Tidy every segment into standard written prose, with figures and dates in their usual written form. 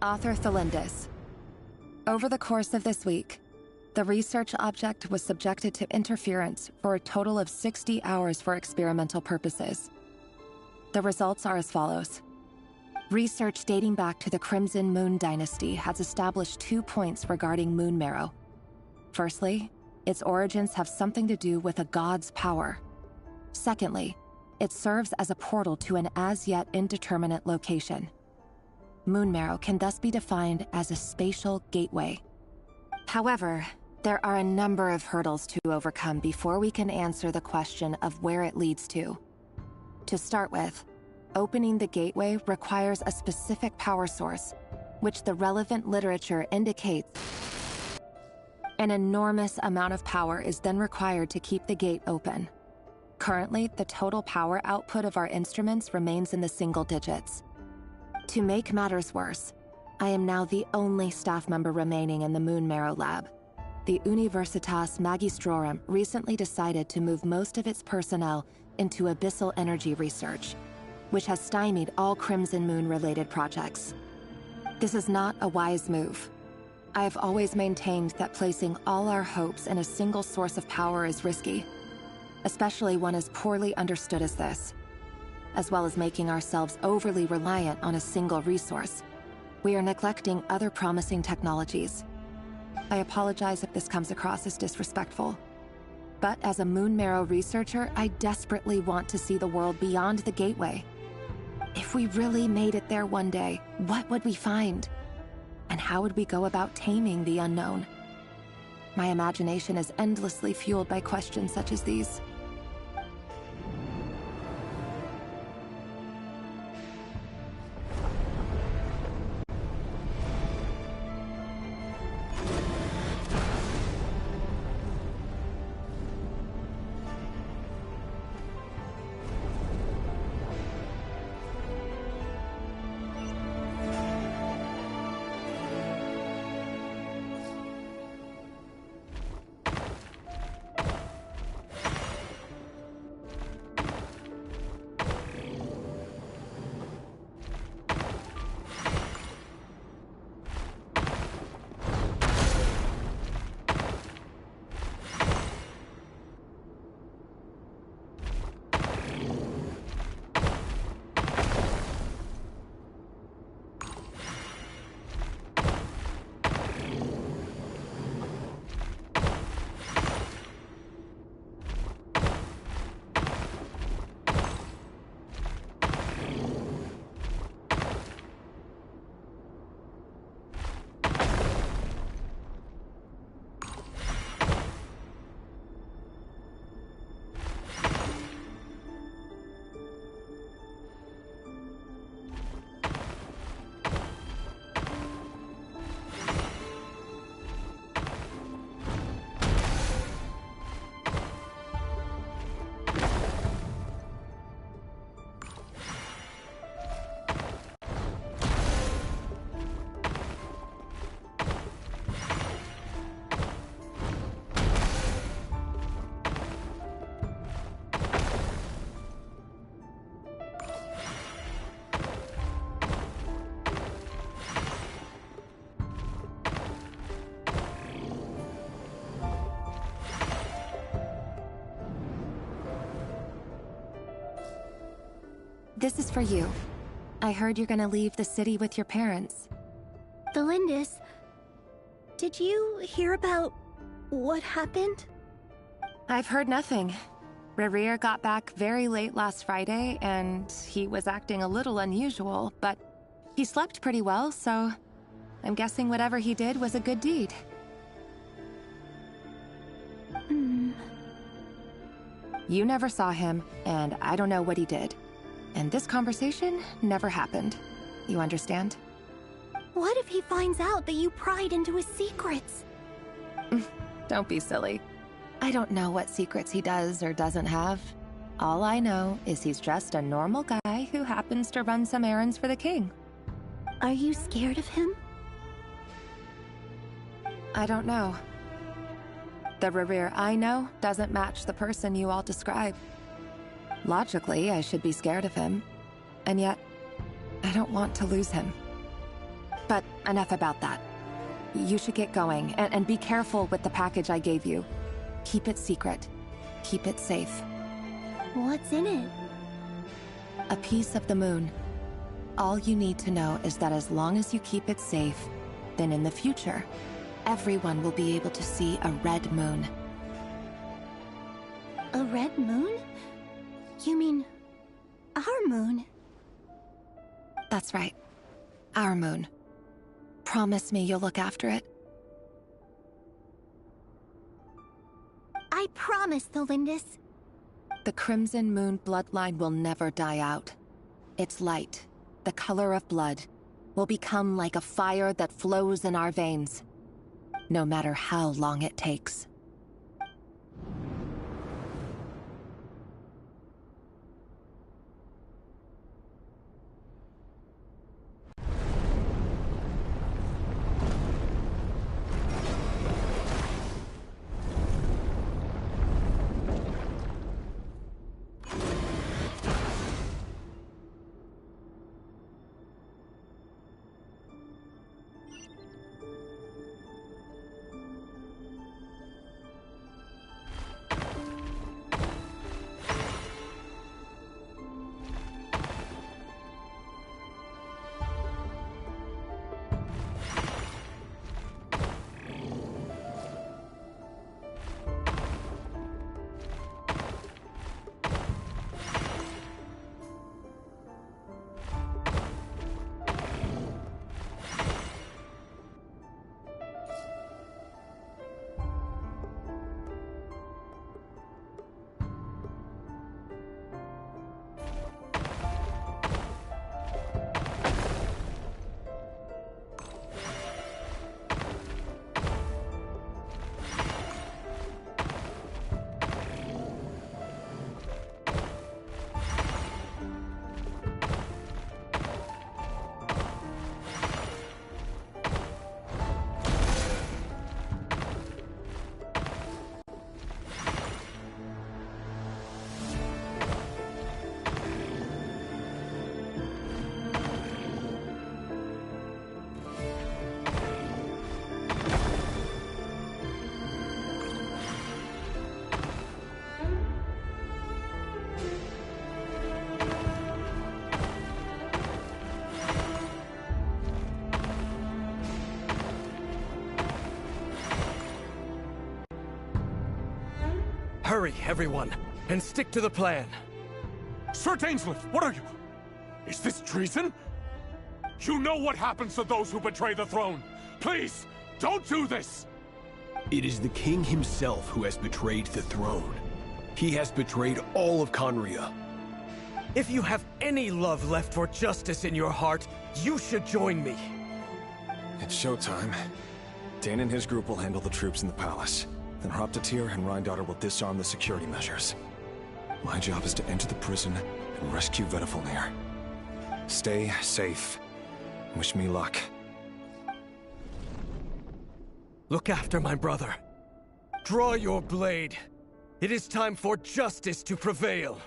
Author Thelindis. Over the course of this week, the research object was subjected to interference for a total of 60 hours for experimental purposes. The results are as follows. Research dating back to the Crimson Moon Dynasty has established 2 points regarding moon marrow. Firstly, its origins have something to do with a god's power. Secondly, it serves as a portal to an as-yet indeterminate location. Moon marrow can thus be defined as a spatial gateway. However, there are a number of hurdles to overcome before we can answer the question of where it leads to. To start with, opening the gateway requires a specific power source, which the relevant literature indicates. An enormous amount of power is then required to keep the gate open. Currently, the total power output of our instruments remains in the single digits. To make matters worse, I am now the only staff member remaining in the Moon Marrow Lab. The Universitas Magistrorum recently decided to move most of its personnel into abyssal energy research, which has stymied all Crimson Moon-related projects. This is not a wise move. I have always maintained that placing all our hopes in a single source of power is risky, especially one as poorly understood as this. As well as making ourselves overly reliant on a single resource, we are neglecting other promising technologies. I apologize if this comes across as disrespectful. But as a Moon Marrow researcher, I desperately want to see the world beyond the gateway. If we really made it there one day, what would we find? And how would we go about taming the unknown? My imagination is endlessly fueled by questions such as these. This is for you. I heard you're gonna leave the city with your parents. Thelindis, did you hear about what happened? I've heard nothing. Rerir got back very late last Friday, and he was acting a little unusual, but he slept pretty well, so I'm guessing whatever he did was a good deed. You never saw him, and I don't know what he did. And this conversation never happened. You understand? What if he finds out that you pried into his secrets? Don't be silly. I don't know what secrets he does or doesn't have. All I know is he's just a normal guy who happens to run some errands for the king. Are you scared of him? I don't know. The Rerir I know doesn't match the person you all describe. Logically, I should be scared of him, and yet, I don't want to lose him. But enough about that. You should get going, and be careful with the package I gave you. Keep it secret. Keep it safe. What's in it? A piece of the moon. All you need to know is that as long as you keep it safe, then in the future, everyone will be able to see a red moon. A red moon? You mean our moon? That's right. Our moon. Promise me you'll look after it. I promise, Tholindis. The Crimson Moon bloodline will never die out. Its light, the color of blood, will become like a fire that flows in our veins, no matter how long it takes. Hurry, everyone, and stick to the plan. Sir Dainsleif, what are you? Is this treason? You know what happens to those who betray the throne. Please, don't do this! It is the king himself who has betrayed the throne. He has betrayed all of Conria. If you have any love left for justice in your heart, you should join me. It's showtime. Dane and his group will handle the troops in the palace. Then Hraptatyr and Rhindaughter will disarm the security measures. My job is to enter the prison and rescue Vedifalnir. Stay safe. Wish me luck. Look after my brother. Draw your blade. It is time for justice to prevail.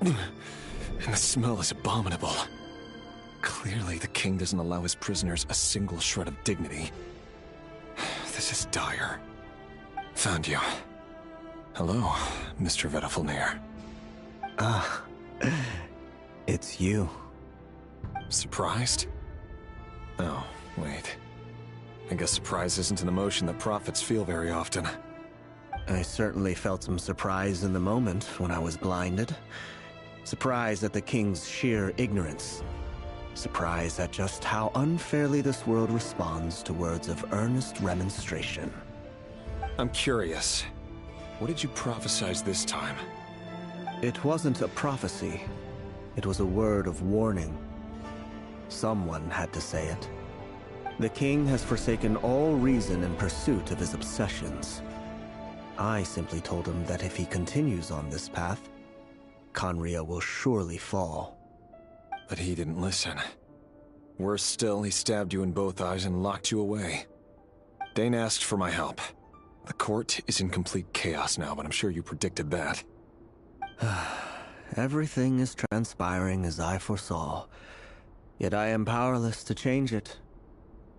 And the smell is abominable. Clearly, the king doesn't allow his prisoners a single shred of dignity. This is dire. Found you. Hello, Mr. Vedafilnir. Ah, it's you. Surprised? Oh, wait. I guess surprise isn't an emotion that prophets feel very often. I certainly felt some surprise in the moment when I was blinded. Surprise at the king's sheer ignorance. Surprise at just how unfairly this world responds to words of earnest remonstration. I'm curious. What did you prophesize this time? It wasn't a prophecy. It was a word of warning. Someone had to say it. The king has forsaken all reason in pursuit of his obsessions. I simply told him that if he continues on this path, Khaenri'ah will surely fall. But he didn't listen. Worse still, he stabbed you in both eyes and locked you away. Dane asked for my help. The court is in complete chaos now, but I'm sure you predicted that. Everything is transpiring as I foresaw, yet I am powerless to change it.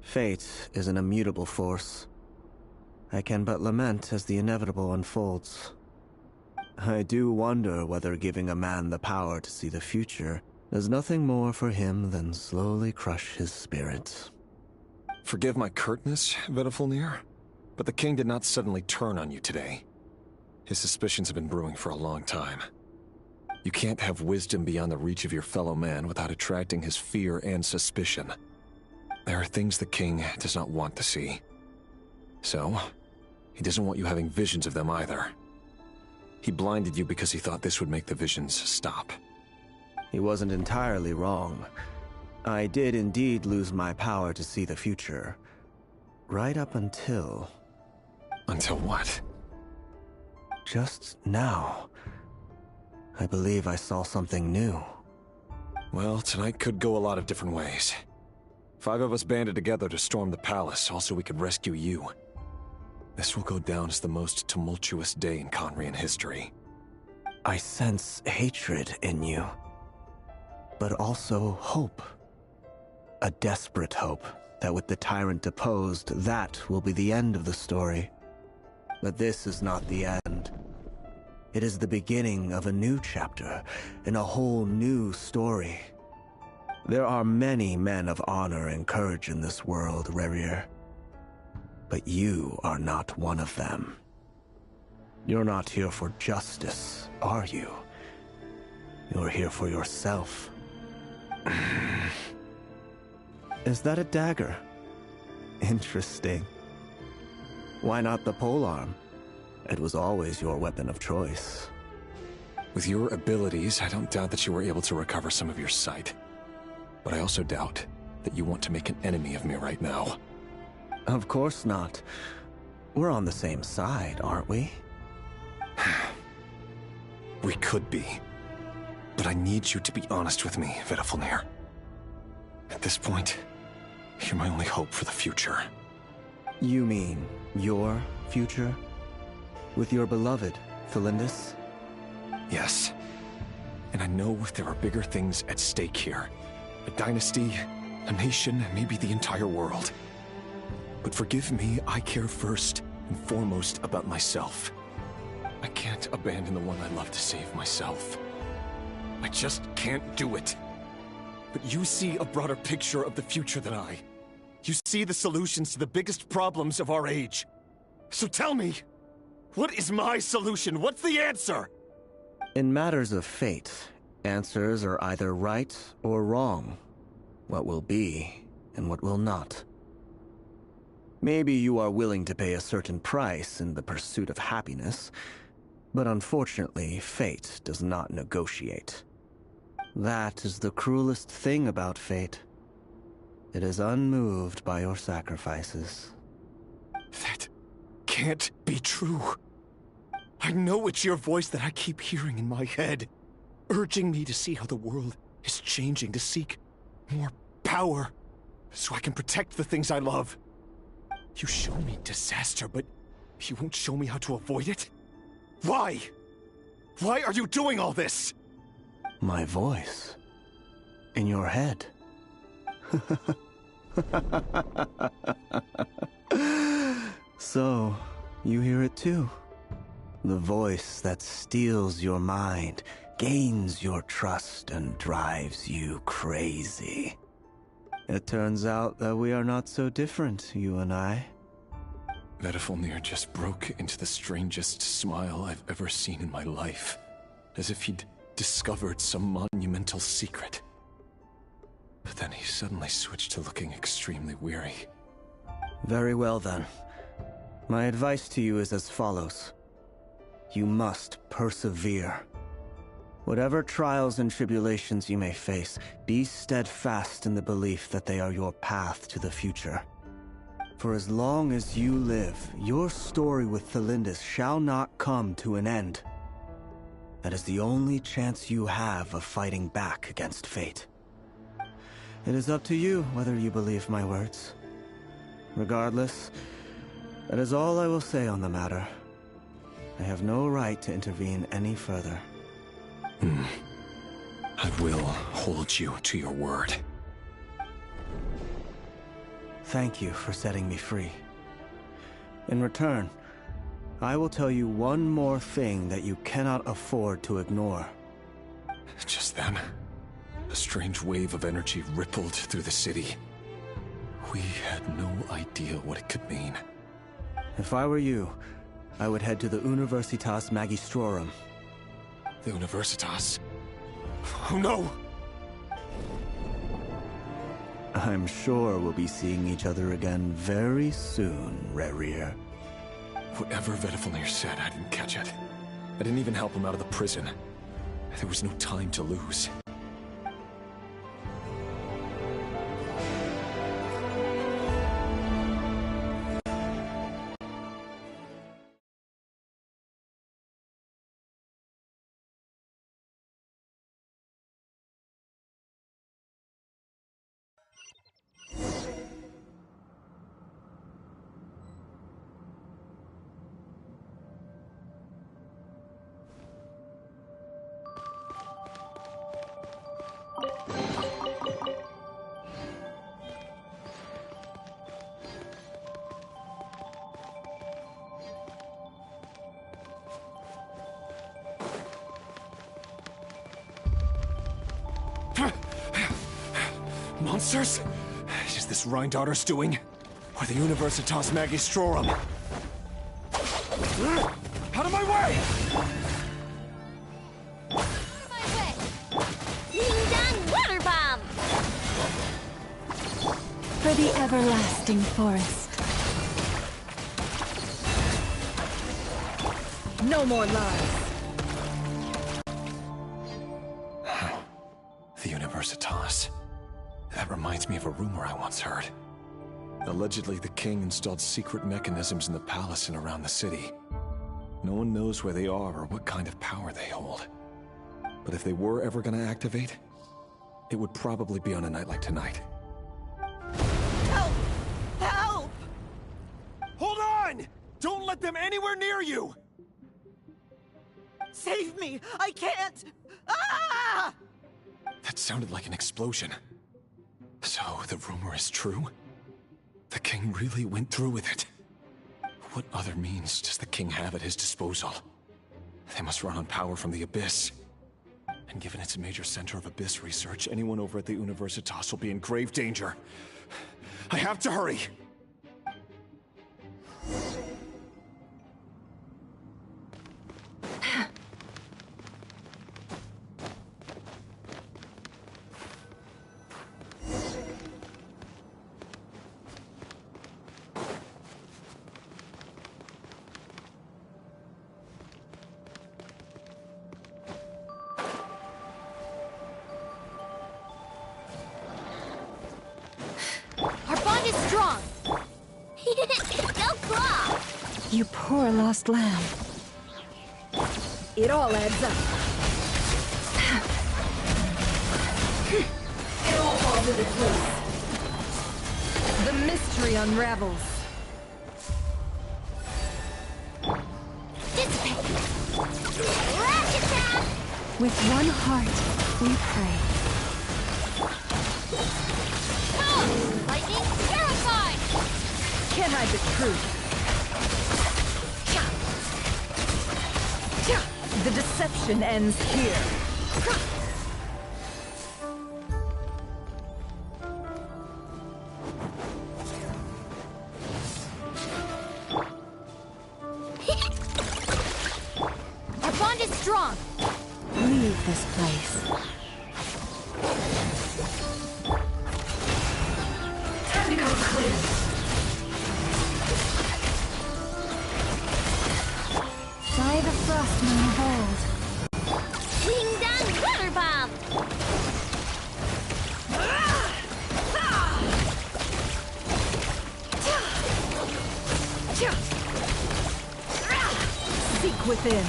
Fate is an immutable force. I can but lament as the inevitable unfolds. I do wonder whether giving a man the power to see the future does nothing more for him than slowly crush his spirit. Forgive my curtness, Vedafilnir, but the king did not suddenly turn on you today. His suspicions have been brewing for a long time. You can't have wisdom beyond the reach of your fellow man without attracting his fear and suspicion. There are things the king does not want to see. So, he doesn't want you having visions of them either. He blinded you because he thought this would make the visions stop. He wasn't entirely wrong. I did indeed lose my power to see the future. Right up until... Until what? Just now. I believe I saw something new. Well, tonight could go a lot of different ways. 5 of us banded together to storm the palace, also we could rescue you. This will go down as the most tumultuous day in Khaenri'ah history. I sense hatred in you. But also hope. A desperate hope that with the tyrant deposed, that will be the end of the story. But this is not the end. It is the beginning of a new chapter, in a whole new story. There are many men of honor and courage in this world, Rerir. But you are not one of them. You're not here for justice, are you? You're here for yourself. Is that a dagger? Interesting. Why not the polearm? It was always your weapon of choice. With your abilities, I don't doubt that you were able to recover some of your sight. But I also doubt that you want to make an enemy of me right now. Of course not. We're on the same side, aren't we? We could be. But I need you to be honest with me, Vedafilnir. At this point, you're my only hope for the future. You mean your future? With your beloved, Felindis? Yes. And I know there are bigger things at stake here. A dynasty, a nation, maybe the entire world. But forgive me, I care first and foremost about myself. I can't abandon the one I love to save myself. I just can't do it. But you see a broader picture of the future than I. You see the solutions to the biggest problems of our age. So tell me, what is my solution? What's the answer? In matters of fate, answers are either right or wrong. What will be, and what will not. Maybe you are willing to pay a certain price in the pursuit of happiness, but unfortunately, fate does not negotiate. That is the cruelest thing about fate. It is unmoved by your sacrifices. That can't be true. I know it's your voice that I keep hearing in my head, urging me to see how the world is changing, to seek more power, so I can protect the things I love. You show me disaster, but you won't show me how to avoid it? Why? Why are you doing all this? My voice? In your head? So, you hear it too? The voice that steals your mind, gains your trust, and drives you crazy. It turns out that we are not so different, you and I. Vedifilnir just broke into the strangest smile I've ever seen in my life. As if he'd discovered some monumental secret. But then he suddenly switched to looking extremely weary. Very well then. My advice to you is as follows. You must persevere. Whatever trials and tribulations you may face, be steadfast in the belief that they are your path to the future. For as long as you live, your story with Thelindis shall not come to an end. That is the only chance you have of fighting back against fate. It is up to you whether you believe my words. Regardless, that is all I will say on the matter. I have no right to intervene any further. I will hold you to your word. Thank you for setting me free. In return, I will tell you one more thing that you cannot afford to ignore. Just then, a strange wave of energy rippled through the city. We had no idea what it could mean. If I were you, I would head to the Universitas Magistrorum. The Universitas? Oh no! I'm sure we'll be seeing each other again very soon, Rerir. Whatever Vedifilnir said, I didn't catch it. I didn't even help him out of the prison. There was no time to lose. Monsters? Is this Rhindaughter's doing? Or the Universitas Magistrorum? Out of my way! Water bomb! For the everlasting forest. No more lies. The Universitas. That reminds me of a rumor I once heard. Allegedly, the king installed secret mechanisms in the palace and around the city. No one knows where they are or what kind of power they hold. But if they were ever going to activate, it would probably be on a night like tonight. Help! Help! Hold on! Don't let them anywhere near you! Save me! I can't! Ah! That sounded like an explosion. So, the rumor is true? The king really went through with it? What other means does the king have at his disposal? They must run on power from the Abyss. And given it's a major center of Abyss research, anyone over at the Universitas will be in grave danger. I have to hurry! Our bond is strong! Go claw! You poor lost lamb. It all adds up. It all falls into place. The mystery unravels. Dissipate! Ratchet down! With one heart We pray. Lightning terrified! Can't hide the truth. The deception ends here. Our bond is strong. Leave this place. Time to go clear. By the frost moon of old. Wing down weather bomb! Seek within.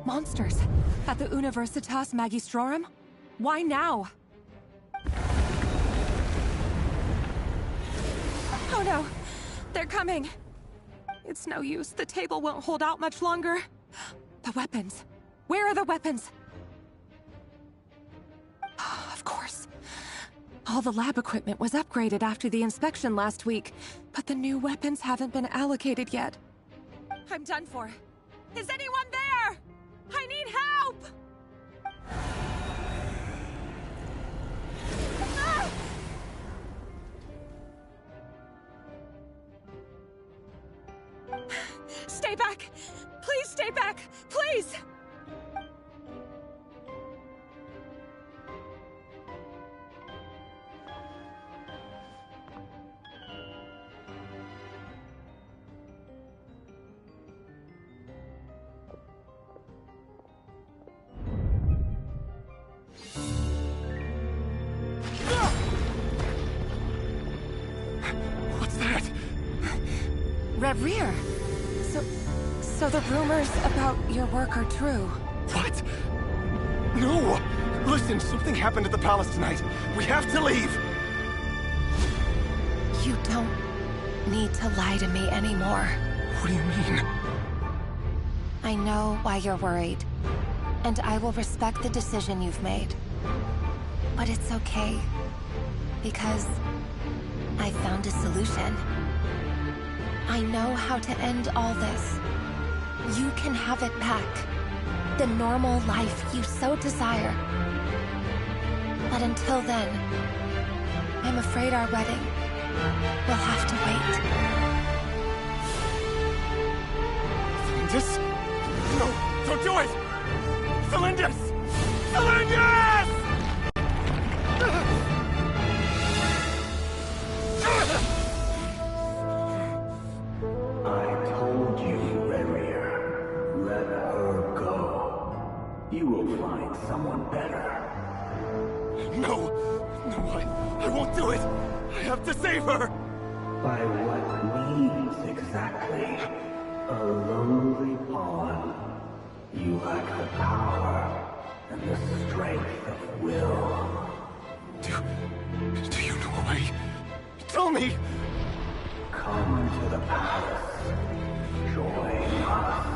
Monsters! At the Universitas Magistrorum? Why now? Oh no! They're coming! It's no use. The table won't hold out much longer. The weapons. Where are the weapons? Of course. All the lab equipment was upgraded after the inspection last week, but the new weapons haven't been allocated yet. I'm done for. Is anyone there? I need help! Ah! Stay back! Please stay back! Please! What's that? Rear. So the rumors about your work are true. What? No! Listen, something happened at the palace tonight. We have to leave! You don't need to lie to me anymore. What do you mean? I know why you're worried, and I will respect the decision you've made. But it's okay, because I found a solution. I know how to end all this. You can have it back. The normal life you so desire. But until then, I'm afraid our wedding will have to wait. Cylindus? No, don't do it! Cylindus! Cylindus! I told you, Rerir. Let her go. You will find someone better. No! No, I won't do it! I have to save her! By what means exactly? A lonely pawn. You lack the power and the strength of will. Do you know a way? Tell me! Come to the palace. Join us.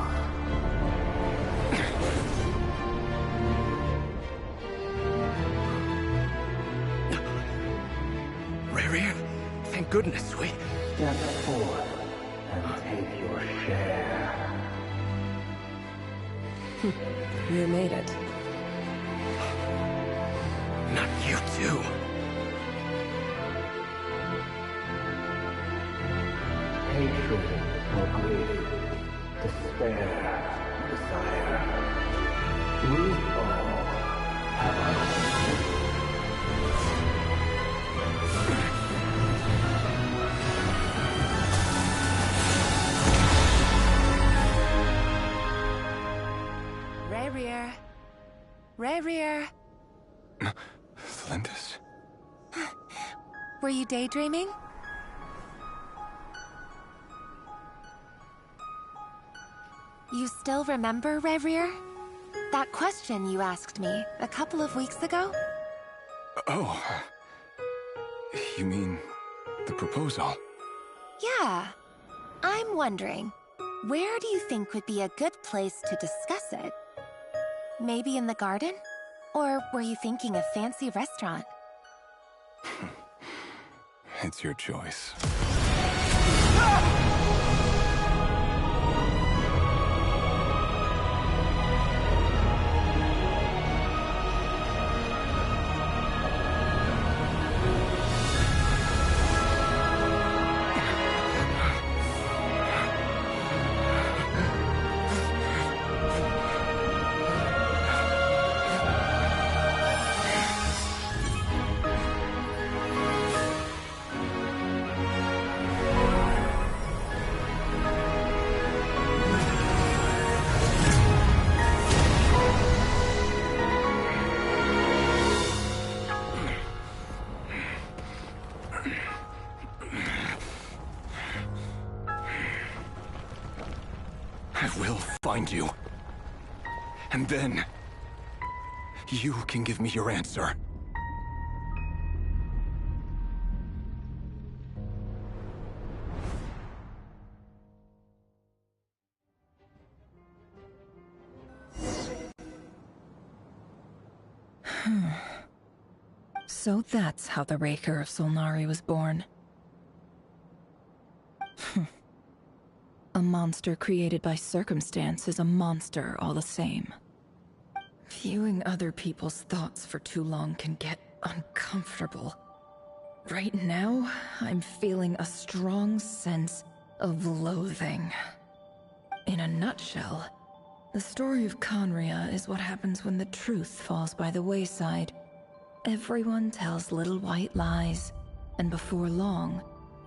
Rerir, thank goodness we... Step forth and take your share. You made it. Not you too. Hatred or grief, despair, desire. We all have our own. Rerir. Rerir. Linus? Were you daydreaming? You still remember, Rerir? That question you asked me a couple of weeks ago? Oh. You mean the proposal? Yeah. I'm wondering, where do you think would be a good place to discuss it? Maybe in the garden? Or were you thinking a fancy restaurant? It's your choice. I will find you. And then, you can give me your answer. So that's how the Raker of Solnari was born. A monster created by circumstance is a monster all the same. Viewing other people's thoughts for too long can get uncomfortable. Right now, I'm feeling a strong sense of loathing. In a nutshell, the story of Conria is what happens when the truth falls by the wayside. Everyone tells little white lies, and before long,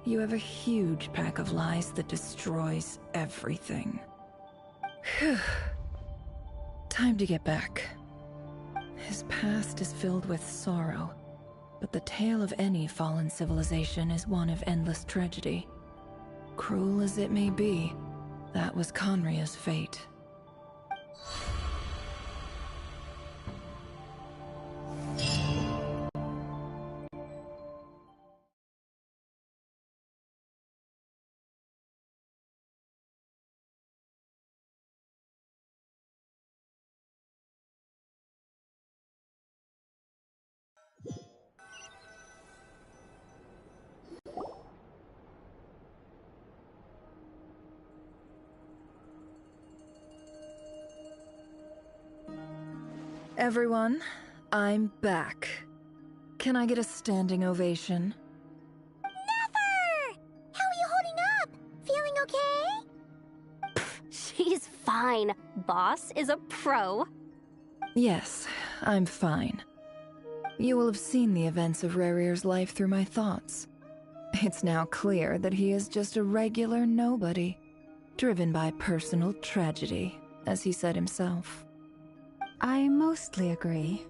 you have a huge pack of lies that destroys everything. Whew. Time to get back. His past is filled with sorrow, but the tale of any fallen civilization is one of endless tragedy. Cruel as it may be, that was Conria's fate. Everyone, I'm back. Can I get a standing ovation? Never! How are you holding up? Feeling okay? She's fine. Boss is a pro. Yes, I'm fine. You will have seen the events of Rerir's life through my thoughts. It's now clear that he is just a regular nobody, driven by personal tragedy, as he said himself. I mostly agree.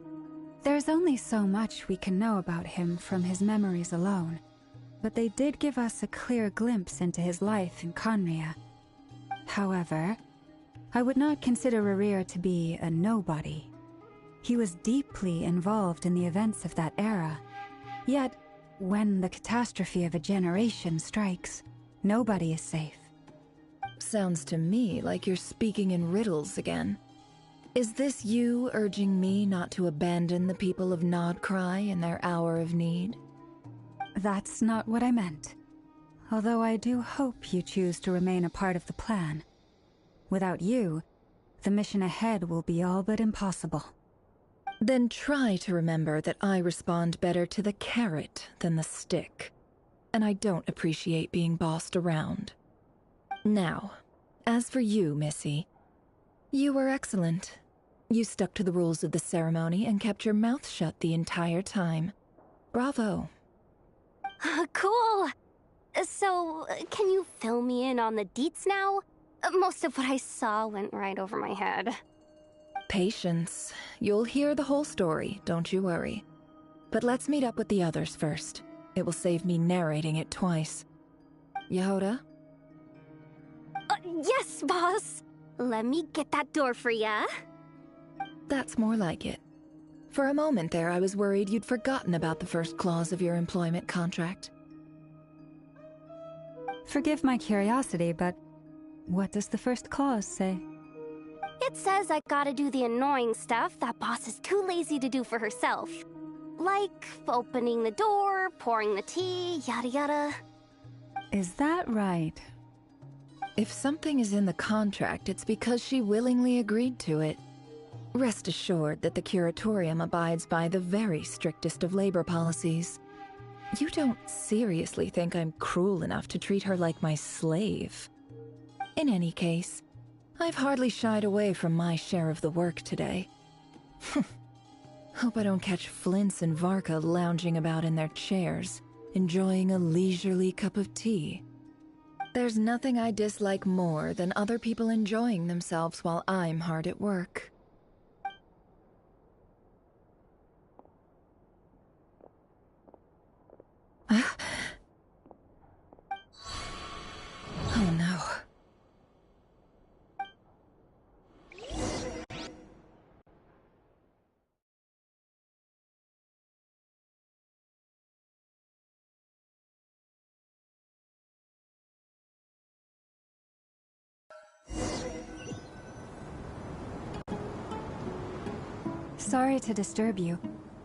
There's only so much we can know about him from his memories alone, but they did give us a clear glimpse into his life in Conria. However, I would not consider Rerir to be a nobody. He was deeply involved in the events of that era. Yet, when the catastrophe of a generation strikes, nobody is safe. Sounds to me like you're speaking in riddles again. Is this you urging me not to abandon the people of Nodcry in their hour of need? That's not what I meant. Although I do hope you choose to remain a part of the plan. Without you, the mission ahead will be all but impossible. Then try to remember that I respond better to the carrot than the stick. And I don't appreciate being bossed around. Now, as for you, Missy, you were excellent. You stuck to the rules of the ceremony and kept your mouth shut the entire time. Bravo. Cool. So, can you fill me in on the deets now? Most of what I saw went right over my head. Patience. You'll hear the whole story, don't you worry. But let's meet up with the others first. It will save me narrating it twice. Yehoda? Yes, boss! Let me get that door for ya. That's more like it. For a moment there, I was worried you'd forgotten about the first clause of your employment contract. Forgive my curiosity, but what does the first clause say? It says I gotta do the annoying stuff that boss is too lazy to do for herself. Like opening the door, pouring the tea, yada yada. Is that right? If something is in the contract, it's because she willingly agreed to it. Rest assured that the Curatorium abides by the very strictest of labor policies. You don't seriously think I'm cruel enough to treat her like my slave? In any case, I've hardly shied away from my share of the work today. Hope I don't catch Flintz and Varka lounging about in their chairs, enjoying a leisurely cup of tea. There's nothing I dislike more than other people enjoying themselves while I'm hard at work. Oh no. Sorry to disturb you,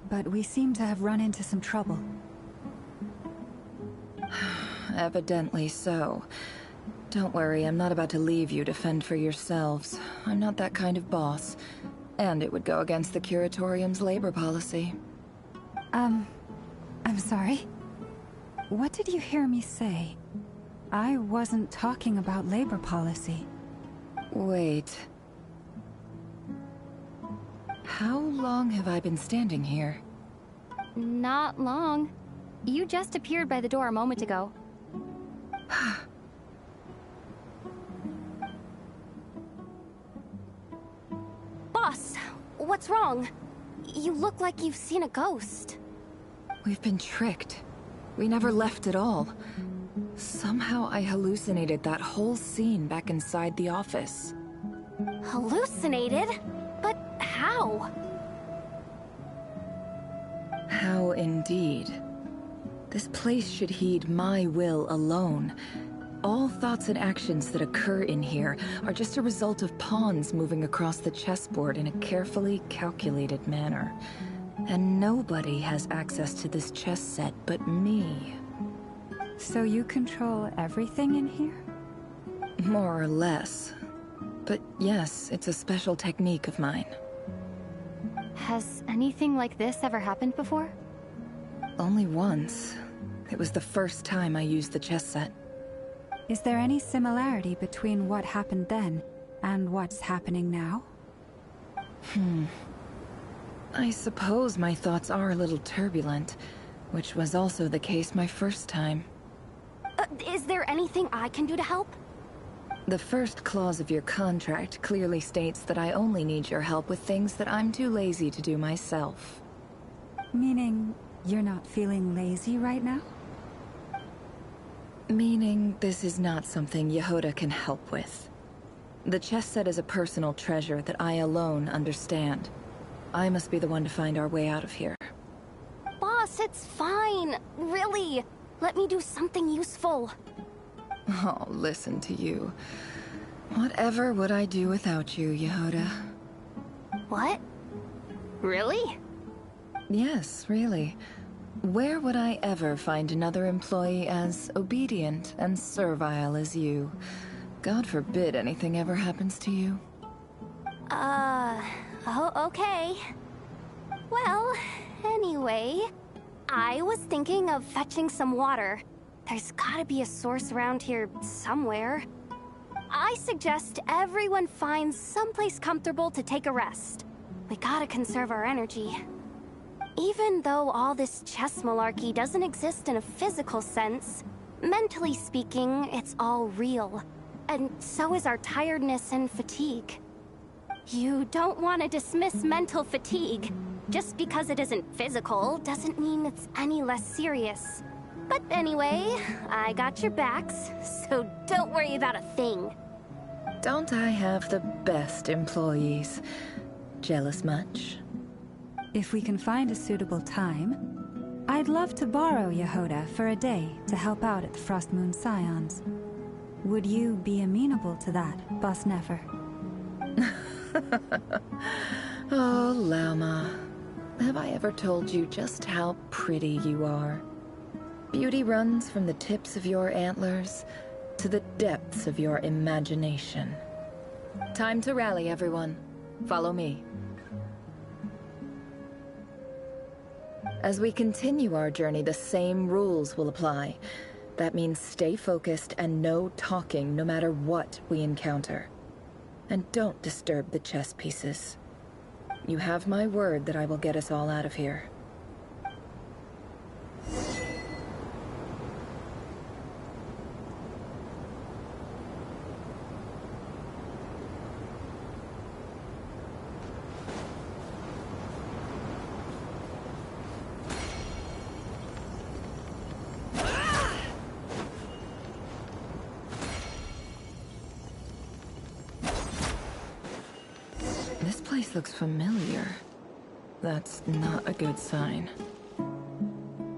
but we seem to have run into some trouble. Evidently so. Don't worry, I'm not about to leave you to fend for yourselves. I'm not that kind of boss. And it would go against the Curatorium's labor policy. I'm sorry. What did you hear me say? I wasn't talking about labor policy. Wait. How long have I been standing here? Not long. You just appeared by the door a moment ago. Boss, what's wrong? You look like you've seen a ghost. We've been tricked. We never left at all. Somehow I hallucinated that whole scene back inside the office. Hallucinated? But how? How indeed. This place should heed my will alone. All thoughts and actions that occur in here are just a result of pawns moving across the chessboard in a carefully calculated manner. And nobody has access to this chess set but me. So you control everything in here? More or less. But yes, it's a special technique of mine. Has anything like this ever happened before? Only once. It was the first time I used the chess set. Is there any similarity between what happened then and what's happening now? I suppose my thoughts are a little turbulent, which was also the case my first time. Is there anything I can do to help? The first clause of your contract clearly states that I only need your help with things that I'm too lazy to do myself. Meaning, you're not feeling lazy right now? Meaning, this is not something Yehoda can help with. The chess set is a personal treasure that I alone understand. I must be the one to find our way out of here. Boss, it's fine. Really. Let me do something useful. Oh, listen to you. Whatever would I do without you, Yehoda? What? Really? Yes, really. Where would I ever find another employee as obedient and servile as you? God forbid anything ever happens to you. Oh, okay. Well, anyway, I was thinking of fetching some water. There's gotta be a source around here somewhere. I suggest everyone finds someplace comfortable to take a rest. We gotta conserve our energy. Even though all this chess malarkey doesn't exist in a physical sense, mentally speaking, it's all real. And so is our tiredness and fatigue. You don't want to dismiss mental fatigue. Just because it isn't physical doesn't mean it's any less serious. But anyway, I got your backs, so don't worry about a thing. Don't I have the best employees? Jealous much? If we can find a suitable time, I'd love to borrow Yehoda for a day to help out at the Frostmoon Scions. Would you be amenable to that, Boss Nefer? Oh, Lama. Have I ever told you just how pretty you are? Beauty runs from the tips of your antlers to the depths of your imagination. Time to rally, everyone. Follow me. As we continue our journey, the same rules will apply. That means stay focused and no talking no matter what we encounter. And don't disturb the chess pieces. You have my word that I will get us all out of here. This place looks familiar. That's not a good sign.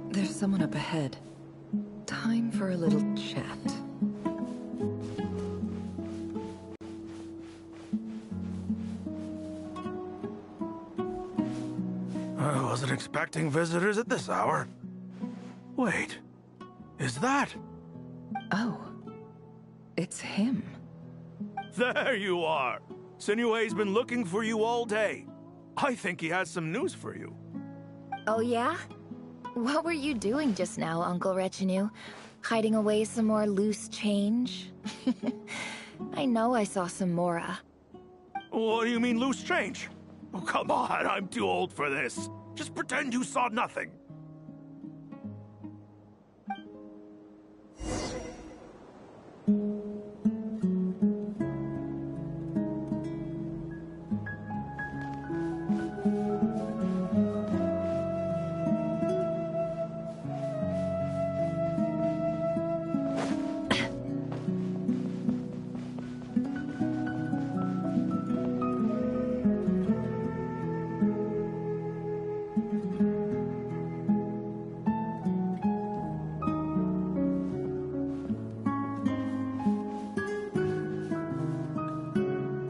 There's someone up ahead. Time for a little chat. I wasn't expecting visitors at this hour. Wait, is that? Oh, it's him. There you are! Sinue's been looking for you all day. I think he has some news for you. Oh yeah? What were you doing just now, Uncle Retinue? Hiding away some more loose change? I know I saw some Mora. What do you mean, loose change? Oh, come on, I'm too old for this. Just pretend you saw nothing.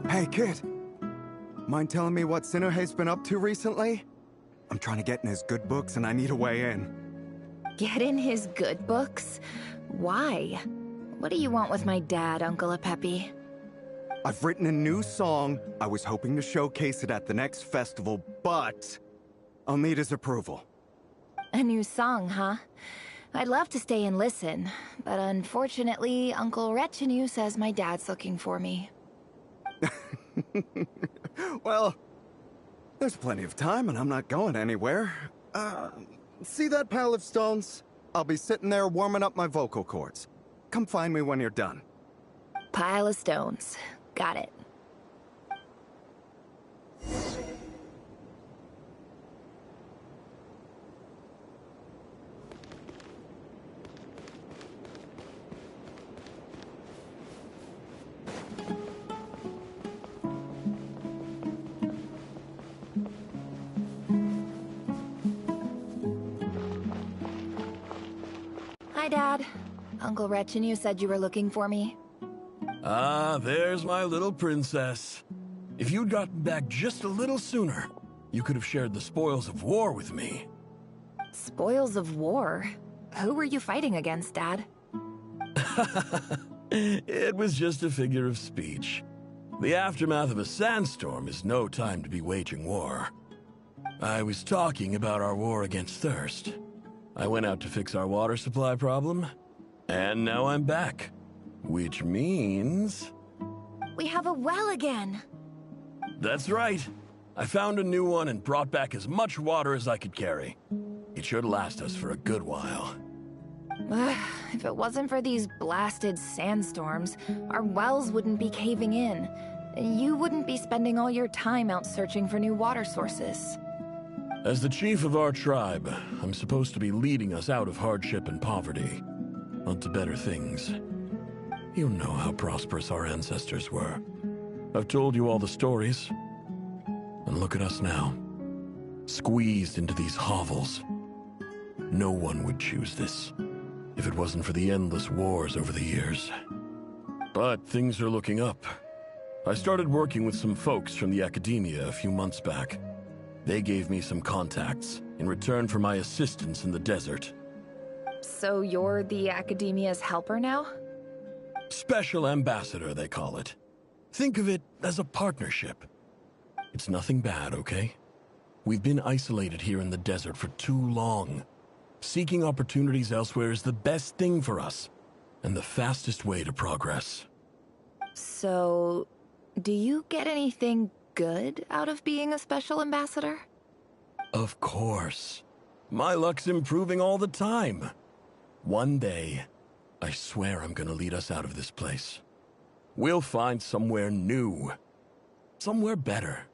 Hey, kid. Mind telling me what Sinuhe's been up to recently? I'm trying to get in his good books and I need a way in. Get in his good books? Why? What do you want with my dad, Uncle Apepi? I've written a new song. I was hoping to showcase it at the next festival, but I'll need his approval. A new song, huh? I'd love to stay and listen, but unfortunately, Uncle Retinue says my dad's looking for me. Well, there's plenty of time and I'm not going anywhere. See that pile of stones? I'll be sitting there warming up my vocal cords. Come find me when you're done. Pile of stones. Got it. Hi, Dad. Uncle Retinue said you were looking for me. Ah, there's my little princess. If you'd gotten back just a little sooner, you could have shared the spoils of war with me. Spoils of war? Who were you fighting against, Dad? It was just a figure of speech. The aftermath of a sandstorm is no time to be waging war. I was talking about our war against thirst. I went out to fix our water supply problem, and now I'm back. Which means... We have a well again! That's right. I found a new one and brought back as much water as I could carry. It should last us for a good while. If it wasn't for these blasted sandstorms, our wells wouldn't be caving in. you wouldn't be spending all your time out searching for new water sources. As the chief of our tribe, I'm supposed to be leading us out of hardship and poverty, onto better things. You know how prosperous our ancestors were. I've told you all the stories. And look at us now, squeezed into these hovels. No one would choose this, if it wasn't for the endless wars over the years. But things are looking up. I started working with some folks from the academia a few months back. They gave me some contacts in return for my assistance in the desert. So you're the academia's helper now? Special ambassador, they call it. Think of it as a partnership. It's nothing bad, okay? We've been isolated here in the desert for too long. Seeking opportunities elsewhere is the best thing for us, and the fastest way to progress. So, do you get anything good out of being a special ambassador? Of course. My luck's improving all the time. One day, I swear I'm gonna lead us out of this place. We'll find somewhere new. Somewhere better.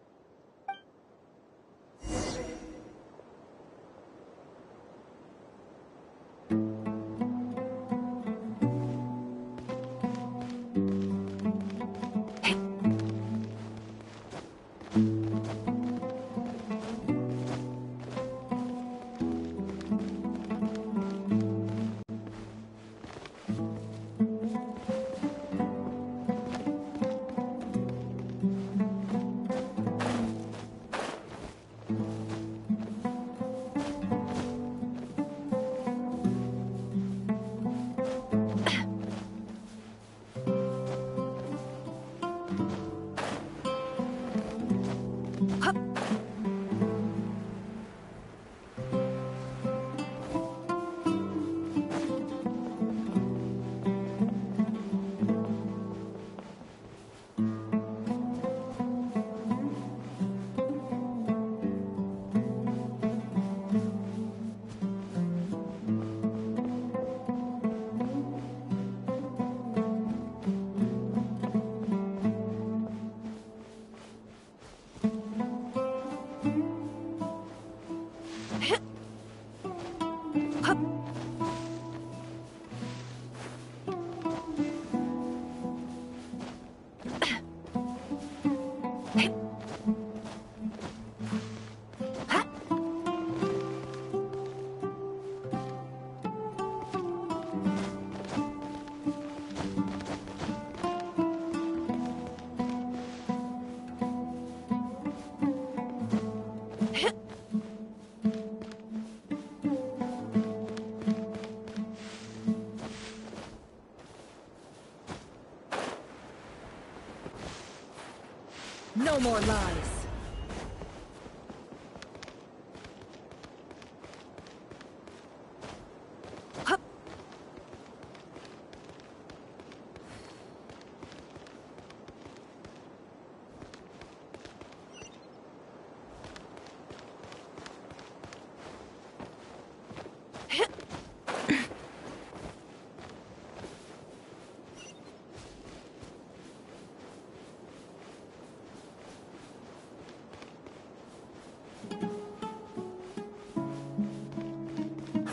No more lies.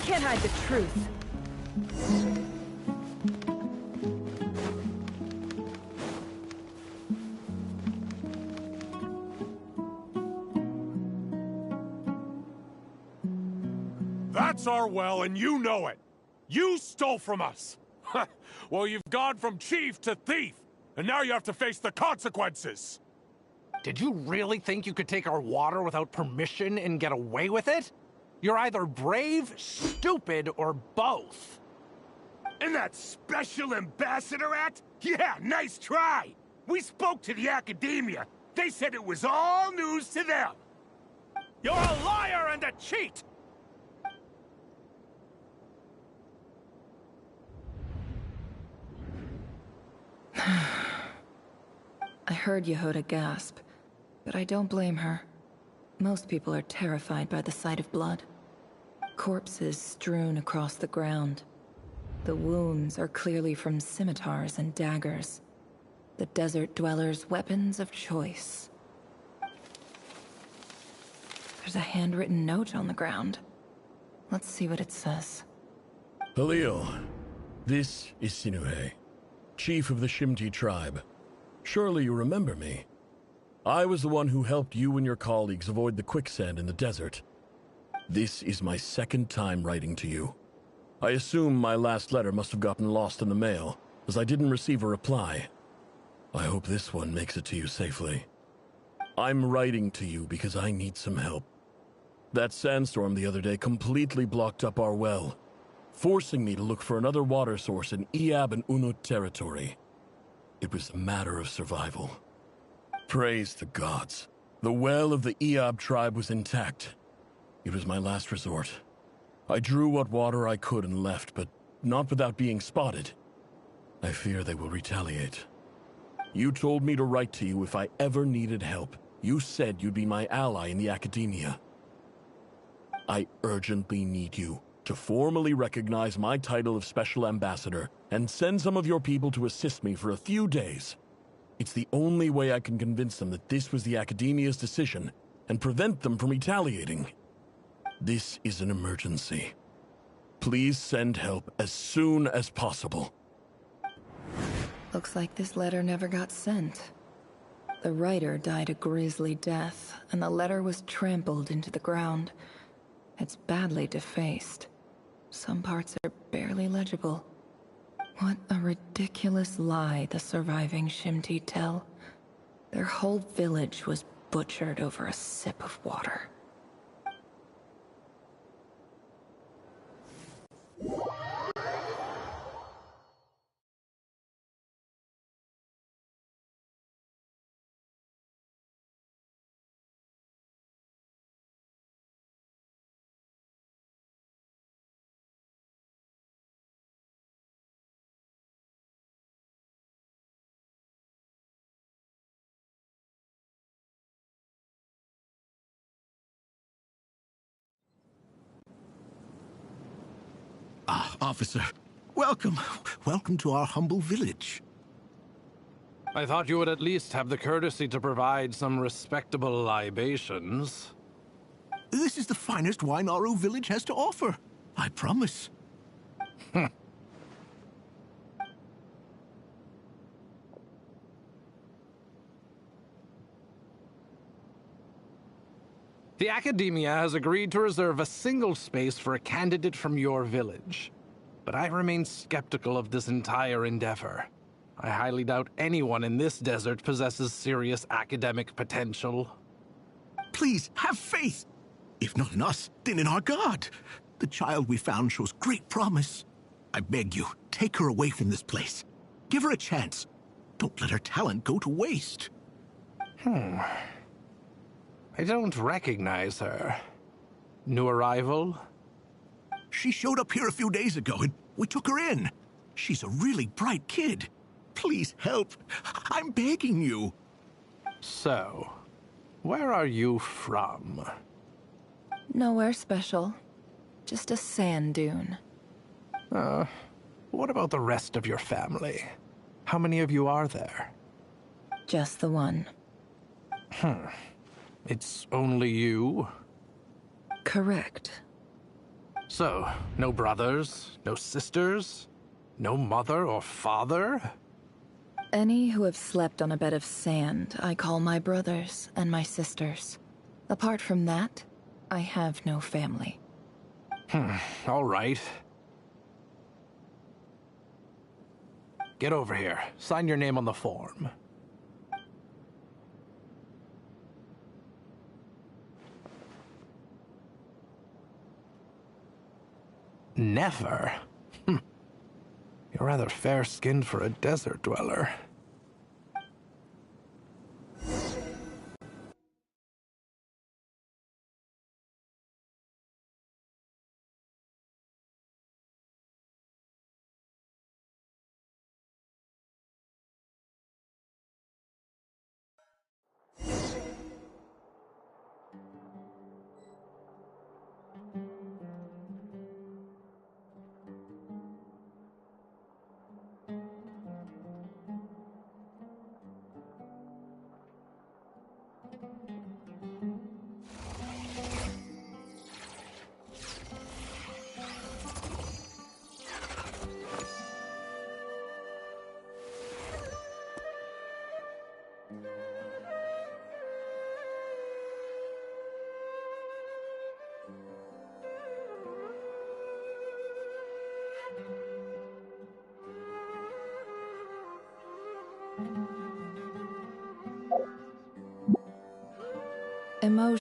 Can't hide the truth. That's our well, and you know it. You stole from us. Well, you've gone from chief to thief, and now you have to face the consequences. Did you really think you could take our water without permission and get away with it? You're either brave, stupid, or both. And that special ambassador act? Yeah, nice try. We spoke to the academia. They said it was all news to them. You're a liar and a cheat! I heard Yehuda gasp, but I don't blame her. Most people are terrified by the sight of blood. Corpses strewn across the ground. The wounds are clearly from scimitars and daggers. The desert dwellers' weapons of choice. There's a handwritten note on the ground. Let's see what it says. Halil, this is Sinuhe, chief of the Shimti tribe. Surely you remember me. I was the one who helped you and your colleagues avoid the quicksand in the desert. This is my second time writing to you. I assume my last letter must have gotten lost in the mail, as I didn't receive a reply. I hope this one makes it to you safely. I'm writing to you because I need some help. That sandstorm the other day completely blocked up our well, forcing me to look for another water source in Iab and Unut territory. It was a matter of survival. Praise the gods. The well of the Iab tribe was intact. It was my last resort. I drew what water I could and left, but not without being spotted. I fear they will retaliate. You told me to write to you if I ever needed help. You said you'd be my ally in the academia. I urgently need you to formally recognize my title of Special Ambassador and send some of your people to assist me for a few days. It's the only way I can convince them that this was the Academia's decision and prevent them from retaliating. This is an emergency. Please send help as soon as possible. Looks like this letter never got sent. The writer died a grisly death, and the letter was trampled into the ground. It's badly defaced. Some parts are barely legible. What a ridiculous lie the surviving Shimti tell. Their whole village was butchered over a sip of water. Ah, officer. Welcome. Welcome to our humble village. I thought you would at least have the courtesy to provide some respectable libations. This is the finest wine Aru village has to offer. I promise. The Academia has agreed to reserve a single space for a candidate from your village. But I remain skeptical of this entire endeavor. I highly doubt anyone in this desert possesses serious academic potential. Please, have faith. If not in us, then in our god. The child we found shows great promise. I beg you, take her away from this place. Give her a chance. Don't let her talent go to waste. I don't recognize her. New arrival? She showed up here a few days ago and we took her in. She's a really bright kid. Please help. I'm begging you. So, where are you from? Nowhere special. Just a sand dune. What about the rest of your family? How many of you are there? Just the one. It's only you? Correct. So, no brothers, no sisters, no mother or father? Any who have slept on a bed of sand, I call my brothers and my sisters. Apart from that, I have no family. All right. Get over here. Sign your name on the form. Never? You're rather fair-skinned for a desert dweller. Emotion